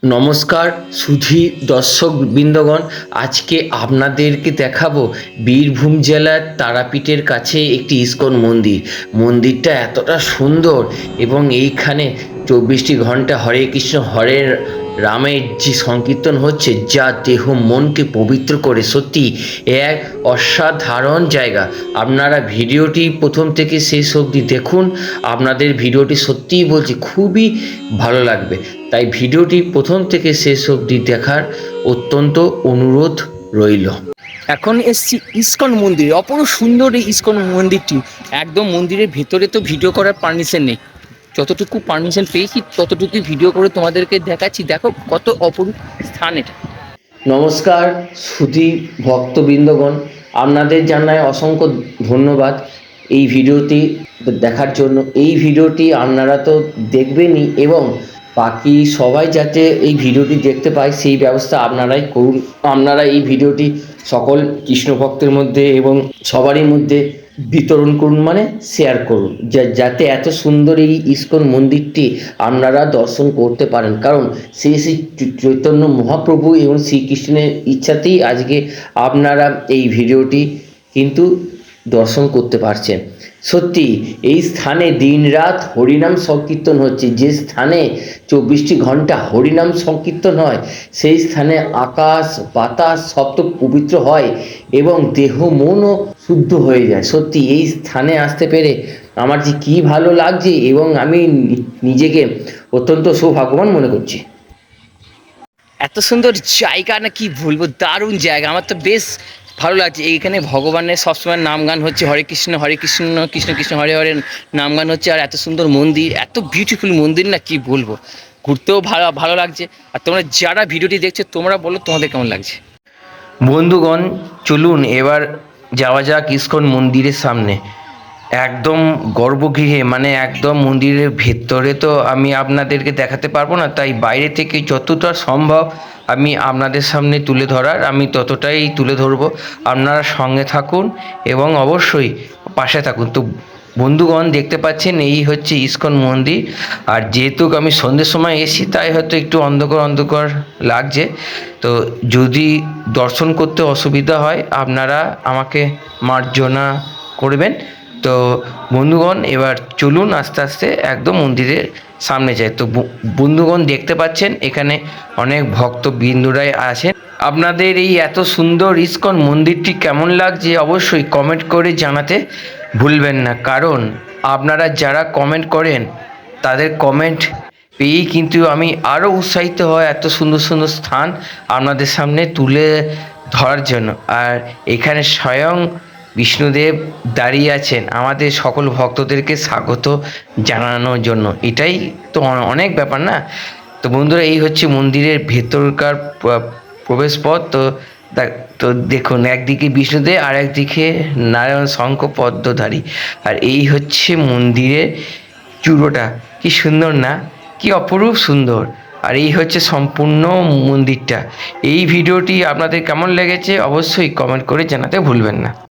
নমস্কার সুধী দর্শকবৃন্দগণ। আজকে আপনাদেরকে দেখাবো বীরভূম জেলার তারাপীঠের কাছে একটি ইস্কন মন্দির। মন্দিরটা এতটা সুন্দর এবং এইখানে 24টি ঘন্টা হরে কৃষ্ণ হরে রামের যে সংকীর্তন হচ্ছে, যা দেহ মনকে পবিত্র করে। সত্যি এক অসাধারণ জায়গা। আপনারা ভিডিওটি প্রথম থেকে শেষ অবধি দেখুন। আপনাদের ভিডিওটি সত্যিই বলছি খুবই ভালো লাগবে, তাই ভিডিওটি প্রথম থেকে শেষ অবধি দেখার অত্যন্ত অনুরোধ রইল। এখন এসছি ইসকন মন্দিরে। অপরূপ সুন্দর এই ইসকন মন্দিরটি। একদম মন্দিরের ভেতরে তো ভিডিও করার পারমিশন নেই, যতটুকু পারমিশন পেয়েছি ততটুকুই ভিডিও করে তোমাদেরকে দেখাচ্ছি। দেখো কত অপরূপ স্থান এটা। নমস্কার সুধী ভক্তবৃন্দগণ, আপনাদের জানাই অসংখ্য ধন্যবাদ এই ভিডিওটি দেখার জন্য। এই ভিডিওটি আপনারা তো দেখবেনই এবং বাকি সবাই যাতে এই ভিডিওটি দেখতে পায় সেই ব্যবস্থা আপনারাই করুন। আপনারা এই ভিডিওটি সকল কৃষ্ণ ভক্তের মধ্যে এবং সবারই মধ্যে বিতরণ করুন, মানে শেয়ার করুন, যাতে এত সুন্দর এই ইস্কন মন্দিরটি আপনারা দর্শন করতে পারেন। কারণ শ্রী শ্রী চৈতন্য মহাপ্রভু এবং শ্রীকৃষ্ণের ইচ্ছাতেই আজকে আপনারা এই ভিডিওটি কিন্তু দর্শন করতে পারছেন। সত্যি এই স্থানে দিনরাত হরিনাম সংকীর্তন হচ্ছে। যে স্থানে 24টি ঘন্টা হরিনাম সংকীর্তন হয়, সেই স্থানে আকাশ বাতাস সব তো পবিত্র হয় এবং দেহ মনও শুদ্ধ হয়ে যায়। সত্যি এই স্থানে আসতে পেরে আমার যে কী ভালো লাগছে এবং আমি নিজেকে অত্যন্ত সৌভাগ্যবান মনে করছি। এত সুন্দর জায়গা না কি বলবো, দারুণ জায়গা। আমার তো বেশ ভালো লাগছে। এইখানে ভগবানের সবসময় নাম গান হচ্ছে, হরে কৃষ্ণ কৃষ্ণ কৃষ্ণ হরে হরে নাম গান হচ্ছে। আর এত সুন্দর মন্দির, এত বিউটিফুল মন্দির না কি বলবো। ঘুরতেও ভালো ভালো লাগছে। আর তোমরা যারা ভিডিওটি দেখছো তোমরা বলো তোমাদের কেমন লাগছে। বন্ধুগণ, চলুন এবার যাওয়া যাক ইস্কন মন্দিরের সামনে। একদম গর্ভগৃহে, মানে একদম মন্দিরের ভেতরে তো আমি আপনাদেরকে দেখাতে পারবো না, তাই বাইরে থেকে যতটা সম্ভব আমি আপনাদের সামনে তুলে ধরার আমি ততটাই তুলে ধরবো। আপনারা সঙ্গে থাকুন এবং অবশ্যই পাশে থাকুন। তো বন্ধুগণ, দেখতে পাচ্ছেন এই হচ্ছে ইস্কন মন্দির। আর যেহেতু আমি সন্ধ্যের সময় এসেছি তাই হয়তো একটু অন্ধকার অন্ধকার লাগছে। তো যদি দর্শন করতে অসুবিধা হয় আপনারা আমাকে মার্জনা করবেন। তো বন্ধুগণ, এবার চলুন আস্তে আস্তে একদম মন্দিরের সামনে যাই। তো বন্ধুগণ, দেখতে পাচ্ছেন এখানে অনেক ভক্তবৃন্দরাই আছেন। আপনাদের এই এত সুন্দর ইস্কন মন্দিরটি কেমন লাগছে অবশ্যই কমেন্ট করে জানাতে ভুলবেন না। কারণ আপনারা যারা কমেন্ট করেন তাদের কমেন্ট পেয়েই কিন্তু আমি আরও উৎসাহিত হই এত সুন্দর সুন্দর স্থান আপনাদের সামনে তুলে ধরার জন্য। আর এখানে স্বয়ং বিষ্ণুদেব দাঁড়িয়ে আছেন আমাদের সকল ভক্তদেরকে স্বাগত জানানোর জন্য। এটাই তো অনেক ব্যাপার না। তো বন্ধুরা, এই হচ্ছে মন্দিরের ভেতরকার প্রবেশ পথ। তো দেখুন, একদিকে বিষ্ণুদেব আর একদিকে নারায়ণ শঙ্খ পদ্মধারী। আর এই হচ্ছে মন্দিরের চূড়োটা। কি সুন্দর না, কি অপরূপ সুন্দর। আর এই হচ্ছে সম্পূর্ণ মন্দিরটা। এই ভিডিওটি আপনাদের কেমন লেগেছে অবশ্যই কমেন্ট করে জানাতে ভুলবেন না।